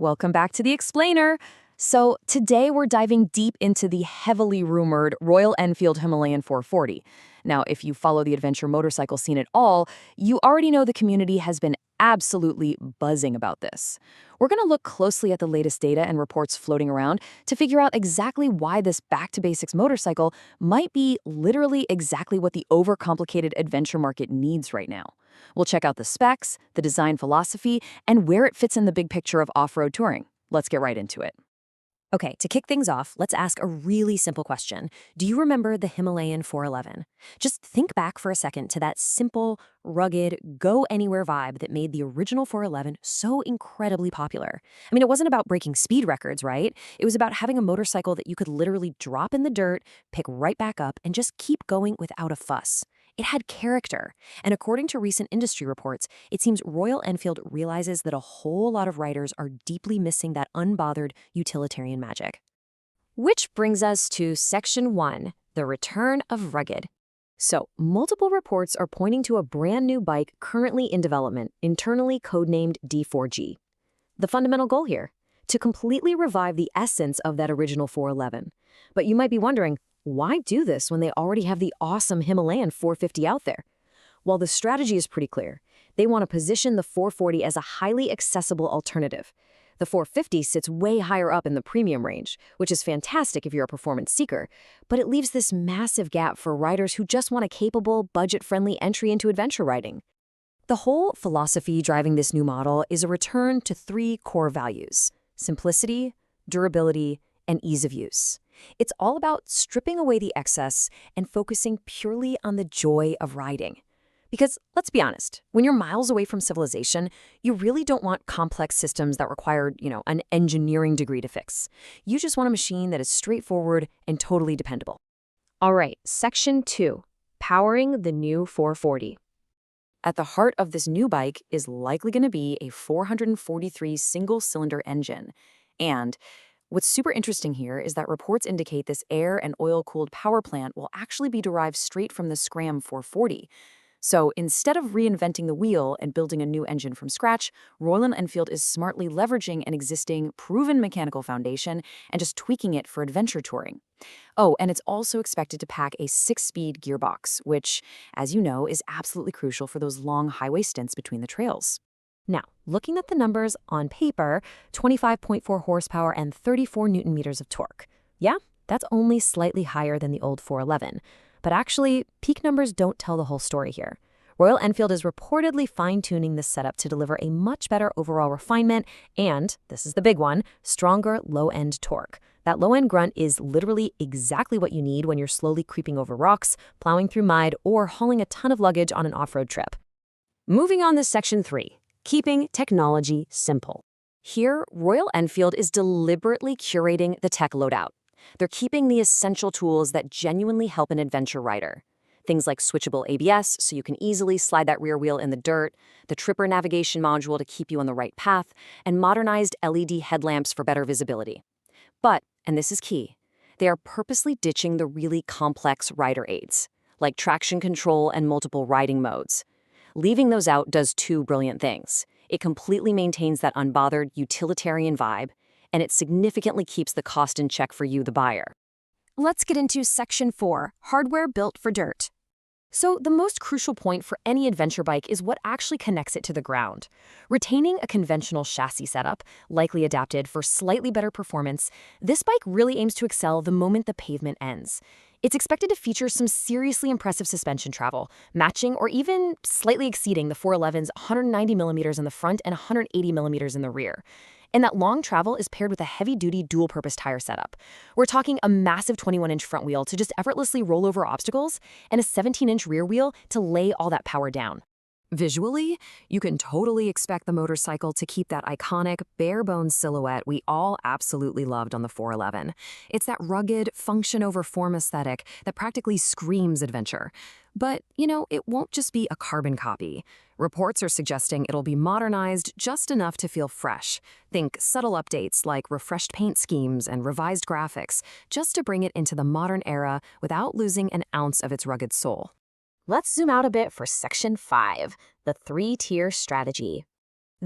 Welcome back to the Explainer. So today we're diving deep into the heavily rumored Royal Enfield Himalayan 440. Now, if you follow the adventure motorcycle scene at all, you already know the community has been absolutely buzzing about this. We're going to look closely at the latest data and reports floating around to figure out exactly why this back-to-basics motorcycle might be literally exactly what the overcomplicated adventure market needs right now. We'll check out the specs, the design philosophy, and where it fits in the big picture of off-road touring. Let's get right into it. Okay, to kick things off, let's ask a really simple question. Do you remember the Himalayan 411? Just think back for a second to that simple, rugged, go-anywhere vibe that made the original 411 so incredibly popular. I mean, it wasn't about breaking speed records, right? It was about having a motorcycle that you could literally drop in the dirt, pick right back up, and just keep going without a fuss. It had character, and according to recent industry reports, it seems Royal Enfield realizes that a whole lot of riders are deeply missing that unbothered utilitarian magic. Which brings us to Section 1, the return of rugged. So, multiple reports are pointing to a brand new bike currently in development, internally codenamed D4G. The fundamental goal here? To completely revive the essence of that original 411. But you might be wondering, why do this when they already have the awesome Himalayan 450 out there? Well, the strategy is pretty clear. They want to position the 440 as a highly accessible alternative. The 450 sits way higher up in the premium range, which is fantastic if you're a performance seeker, but it leaves this massive gap for riders who just want a capable, budget-friendly entry into adventure riding. The whole philosophy driving this new model is a return to three core values: simplicity, durability, and ease of use. It's all about stripping away the excess and focusing purely on the joy of riding. Because, let's be honest, when you're miles away from civilization, you really don't want complex systems that require, an engineering degree to fix. You just want a machine that is straightforward and totally dependable. All right, Section 2, powering the new 440. At the heart of this new bike is likely going to be a 443 single-cylinder engine. And what's super interesting here is that reports indicate this air and oil-cooled power plant will actually be derived straight from the Scram 440. So instead of reinventing the wheel and building a new engine from scratch, Royal Enfield is smartly leveraging an existing, proven mechanical foundation and just tweaking it for adventure touring. Oh, and it's also expected to pack a 6-speed gearbox, which, as you know, is absolutely crucial for those long highway stints between the trails. Now, looking at the numbers on paper, 25.4 horsepower and 34 newton meters of torque. Yeah, that's only slightly higher than the old 411. But actually, peak numbers don't tell the whole story here. Royal Enfield is reportedly fine-tuning this setup to deliver a much better overall refinement and, this is the big one, stronger low-end torque. That low-end grunt is literally exactly what you need when you're slowly creeping over rocks, plowing through mud, or hauling a ton of luggage on an off-road trip. Moving on to Section 3. Keeping technology simple. Here, Royal Enfield is deliberately curating the tech loadout. They're keeping the essential tools that genuinely help an adventure rider. Things like switchable ABS, so you can easily slide that rear wheel in the dirt, the tripper navigation module to keep you on the right path, and modernized LED headlamps for better visibility. But, and this is key, they are purposely ditching the really complex rider aids, like traction control and multiple riding modes. Leaving those out does two brilliant things. It completely maintains that unbothered utilitarian vibe, and it significantly keeps the cost in check for you, the buyer. Let's get into Section 4, hardware built for dirt. So the most crucial point for any adventure bike is what actually connects it to the ground. Retaining a conventional chassis setup, likely adapted for slightly better performance, this bike really aims to excel the moment the pavement ends. It's expected to feature some seriously impressive suspension travel, matching or even slightly exceeding the 411's 190 millimeters in the front and 180 millimeters in the rear. And that long travel is paired with a heavy-duty dual-purpose tire setup. We're talking a massive 21-inch front wheel to just effortlessly roll over obstacles and a 17-inch rear wheel to lay all that power down. Visually, you can totally expect the motorcycle to keep that iconic, bare-bones silhouette we all absolutely loved on the 411. It's that rugged, function-over-form aesthetic that practically screams adventure. But, it won't just be a carbon copy. Reports are suggesting it'll be modernized just enough to feel fresh. Think subtle updates like refreshed paint schemes and revised graphics, just to bring it into the modern era without losing an ounce of its rugged soul. Let's zoom out a bit for Section 5, the 3-tier strategy.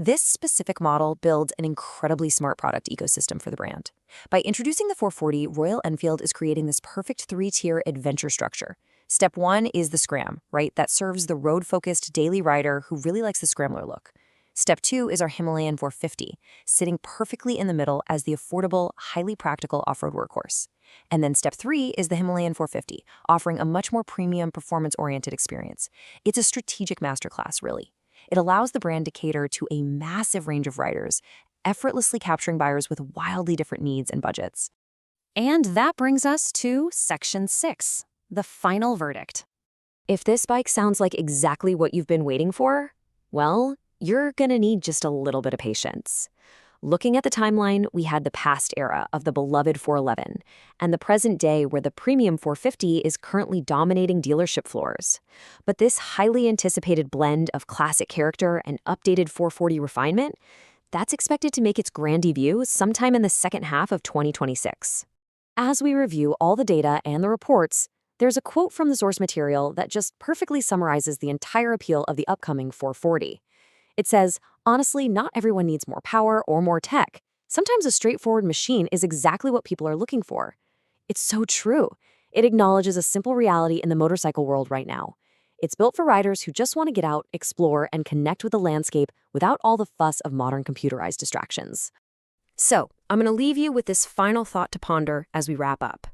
This specific model builds an incredibly smart product ecosystem for the brand. By introducing the 440, Royal Enfield is creating this perfect three-tier adventure structure. Step 1 is the Scram, right? That serves the road-focused daily rider who really likes the scrambler look. Step 2 is our Himalayan 450, sitting perfectly in the middle as the affordable, highly practical off-road workhorse. And then Step 3 is the Himalayan 450, offering a much more premium, performance-oriented experience. It's a strategic masterclass, really. It allows the brand to cater to a massive range of riders, effortlessly capturing buyers with wildly different needs and budgets. And that brings us to Section 6, the final verdict. If this bike sounds like exactly what you've been waiting for, well, you're gonna need just a little bit of patience. Looking at the timeline, we had the past era of the beloved 411 and the present day where the premium 450 is currently dominating dealership floors. But this highly anticipated blend of classic character and updated 440 refinement, that's expected to make its grand debut sometime in the second half of 2026. As we review all the data and the reports, there's a quote from the source material that just perfectly summarizes the entire appeal of the upcoming 440. It says, honestly, not everyone needs more power or more tech. Sometimes a straightforward machine is exactly what people are looking for. It's so true. It acknowledges a simple reality in the motorcycle world right now. It's built for riders who just want to get out, explore, and connect with the landscape without all the fuss of modern computerized distractions. So, I'm going to leave you with this final thought to ponder as we wrap up.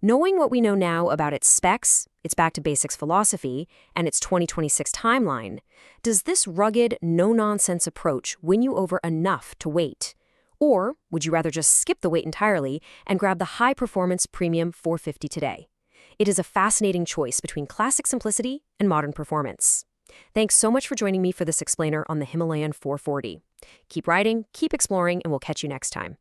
Knowing what we know now about its specs, its back-to-basics philosophy, and its 2026 timeline, does this rugged, no-nonsense approach win you over enough to wait? Or would you rather just skip the wait entirely and grab the high-performance premium 450 today? It is a fascinating choice between classic simplicity and modern performance. Thanks so much for joining me for this explainer on the Himalayan 440. Keep riding, keep exploring, and we'll catch you next time.